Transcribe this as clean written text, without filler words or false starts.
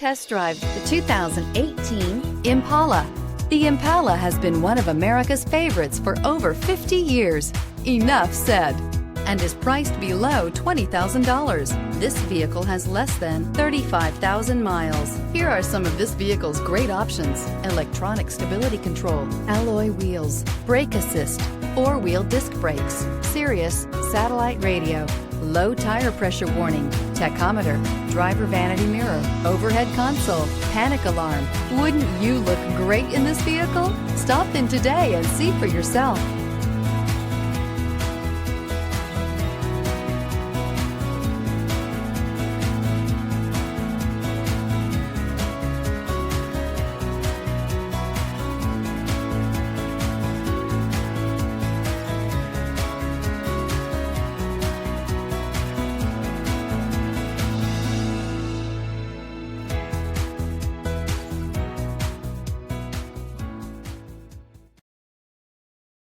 Test drive the 2018 Impala. The Impala has been one of America's favorites for over 50 years. Enough said. And is priced below $20,000. This vehicle has less than 35,000 miles. Here are some of this vehicle's great options: electronic stability control, alloy wheels, brake assist, four-wheel disc brakes, Sirius satellite radio, low tire pressure warning, tachometer, driver vanity mirror, overhead console, panic alarm. Wouldn't you look great in this vehicle? Stop in today and see for yourself.